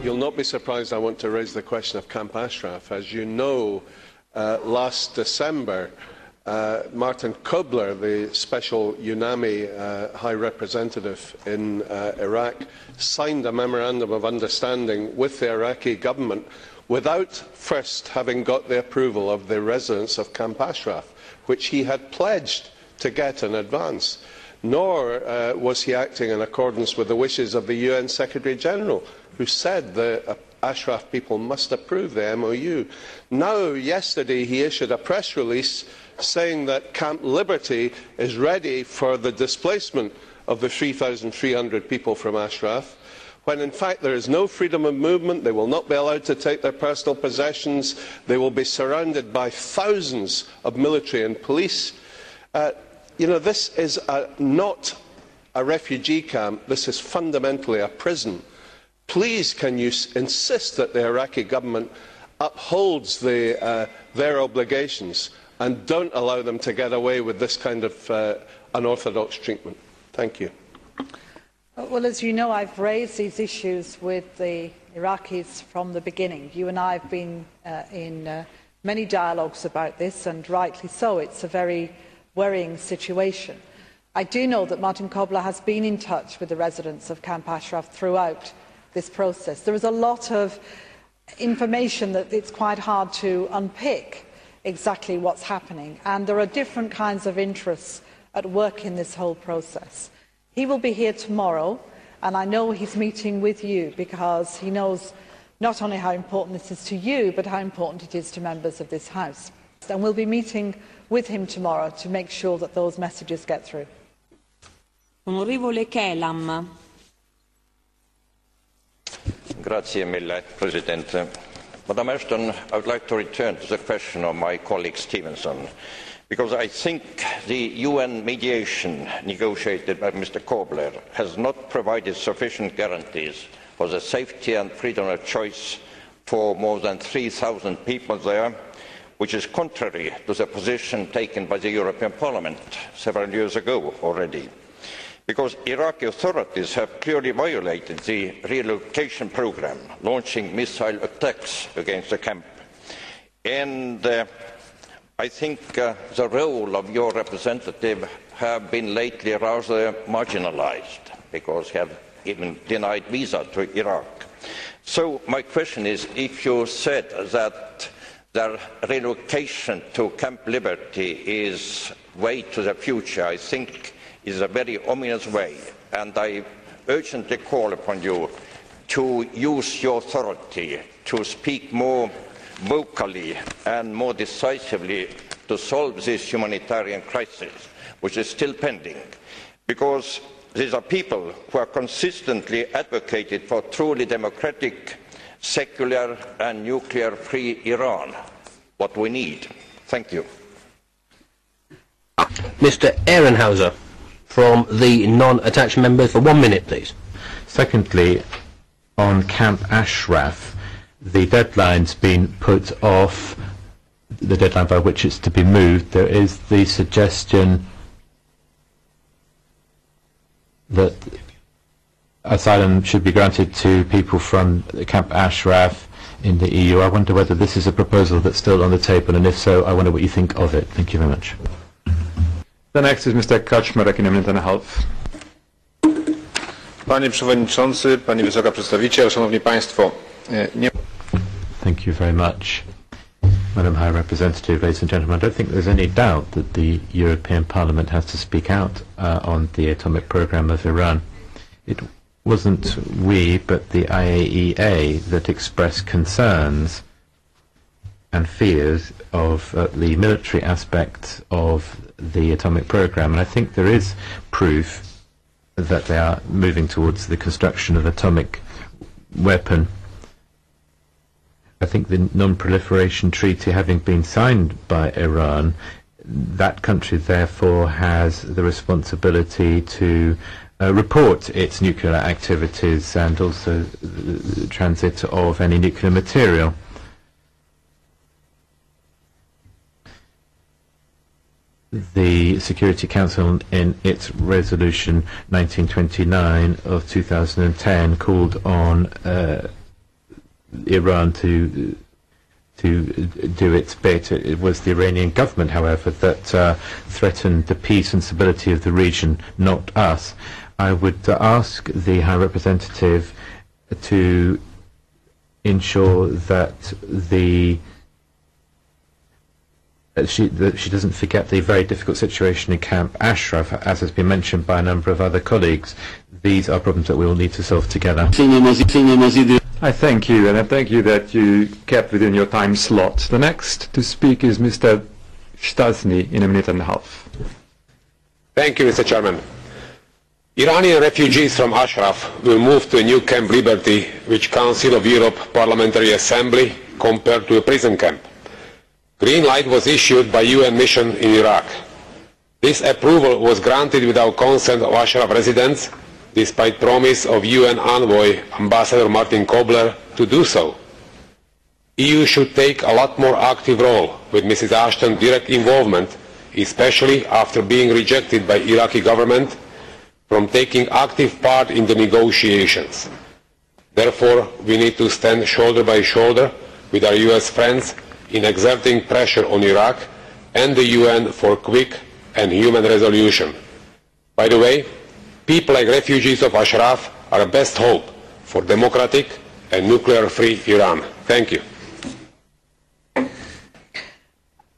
You'll not be surprised I want to raise the question of Camp Ashraf. As you know, last December, Martin Kobler, the special UNAMI High Representative in Iraq, signed a memorandum of understanding with the Iraqi government without first having got the approval of the residents of Camp Ashraf, which he had pledged to get in advance. Nor was he acting in accordance with the wishes of the UN Secretary-General, who said the Ashraf people must approve the MOU. Now, yesterday, he issued a press release saying that Camp Liberty is ready for the displacement of the 3,300 people from Ashraf, when in fact there is no freedom of movement. They will not be allowed to take their personal possessions. They will be surrounded by thousands of military and police. This is not a refugee camp. This is fundamentally a prison. Please, can you insist that the Iraqi government upholds their obligations and don't allow them to get away with this kind of unorthodox treatment? Thank you. Well, as you know, I've raised these issues with the Iraqis from the beginning. You and I have been in many dialogues about this, and rightly so. It's a very worrying situation. I do know that Martin Kobler has been in touch with the residents of Camp Ashraf throughout this process. There is a lot of information that it's quite hard to unpick exactly what's happening, and there are different kinds of interests at work in this whole process. He will be here tomorrow, and I know he's meeting with you because he knows not only how important this is to you, but how important it is to members of this House. And we'll be meeting with him tomorrow to make sure that those messages get through. Onorevole Kelam. Grazie mille, President. Madam Ashton, I would like to return to the question of my colleague Stevenson, because I think the UN mediation negotiated by Mr. Kobler has not provided sufficient guarantees for the safety and freedom of choice for more than 3,000 people there, which is contrary to the position taken by the European Parliament several years ago already. Because Iraqi authorities have clearly violated the relocation program, launching missile attacks against the camp. And I think the role of your representative have been lately rather marginalized, because he have even denied visa to Iraq. So my question is, if you said that the relocation to Camp Liberty is way to the future, I think is a very ominous way, and I urgently call upon you to use your authority to speak more vocally and more decisively to solve this humanitarian crisis, which is still pending, because these are people who are consistently advocated for truly democratic, secular and nuclear-free Iran, what we need. Thank you. Mr. Ehrenhauser, from the non-attached members, for 1 minute, please. Secondly, on Camp Ashraf, the deadline's been put off, the deadline by which it's to be moved. There is the suggestion that asylum should be granted to people from Camp Ashraf in the EU. I wonder whether this is a proposal that's still on the table, and if so, I wonder what you think of it. Thank you very much. The next is Mr. Kaczmarek in a minute and a half. Panie Przewodniczący, Pani Wysoka Przedstawiciel, Szanowni Państwo. Thank you very much, Madam High Representative, ladies and gentlemen. I don't think there's any doubt that the European Parliament has to speak out on the atomic program of Iran. It wasn't we, but the IAEA that expressed concerns and fears of the military aspect of the atomic program, and I think there is proof that they are moving towards the construction of an atomic weapon. I think the non-proliferation treaty having been signed by Iran, that country therefore has the responsibility to report its nuclear activities and also the transit of any nuclear material. The Security Council, in its resolution 1929 of 2010, called on Iran to do its bit. It was the Iranian government, however, that threatened the peace and stability of the region, not us. I would ask the High Representative to ensure that she doesn't forget the very difficult situation in Camp Ashraf, as has been mentioned by a number of other colleagues. These are problems that we will need to solve together. I thank you, and I thank you that you kept within your time slot. The next to speak is Mr. Stastny in a minute and a half. Thank you, Mr. Chairman. Iranian refugees from Ashraf will move to a new Camp Liberty, which Council of Europe Parliamentary Assembly compared to a prison camp. Green light was issued by UN mission in Iraq. This approval was granted without consent of Ashraf residents, despite promise of UN envoy Ambassador Martin Kobler to do so. EU should take a lot more active role with Mrs. Ashton's direct involvement, especially after being rejected by Iraqi government from taking active part in the negotiations. Therefore, we need to stand shoulder by shoulder with our US friends in exerting pressure on Iraq and the UN for quick and human resolution. By the way, people like refugees of Ashraf are our best hope for democratic and nuclear-free Iran. Thank you.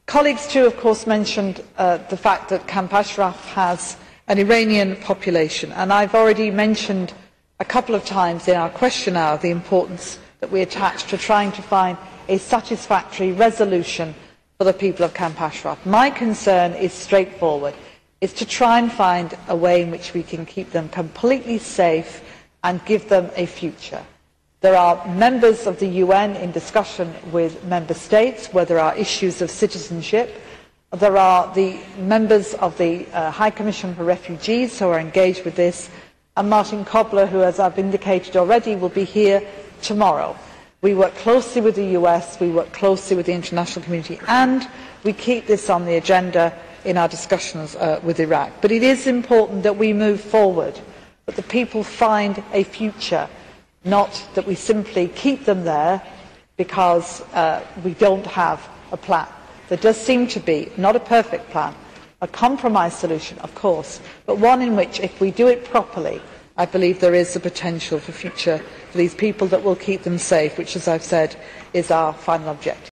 Colleagues too, of course, mentioned the fact that Camp Ashraf has an Iranian population, and I've already mentioned a couple of times in our question hour the importance that we attach to trying to find a satisfactory resolution for the people of Camp Ashraf. My concern is straightforward. Is to try and find a way in which we can keep them completely safe and give them a future. There are members of the UN in discussion with member states where there are issues of citizenship. There are the members of the High Commission for Refugees who are engaged with this, and Martin Kobler, who, as I've indicated already, will be here tomorrow. We work closely with the US, we work closely with the international community, and we keep this on the agenda in our discussions with Iraq. But it is important that we move forward, that the people find a future, not that we simply keep them there because we don't have a plan. There does seem to be, not a perfect plan, a compromise solution, of course, but one in which, if we do it properly, I believe there is the potential for future for these people that will keep them safe, which, as I've said, is our final objective.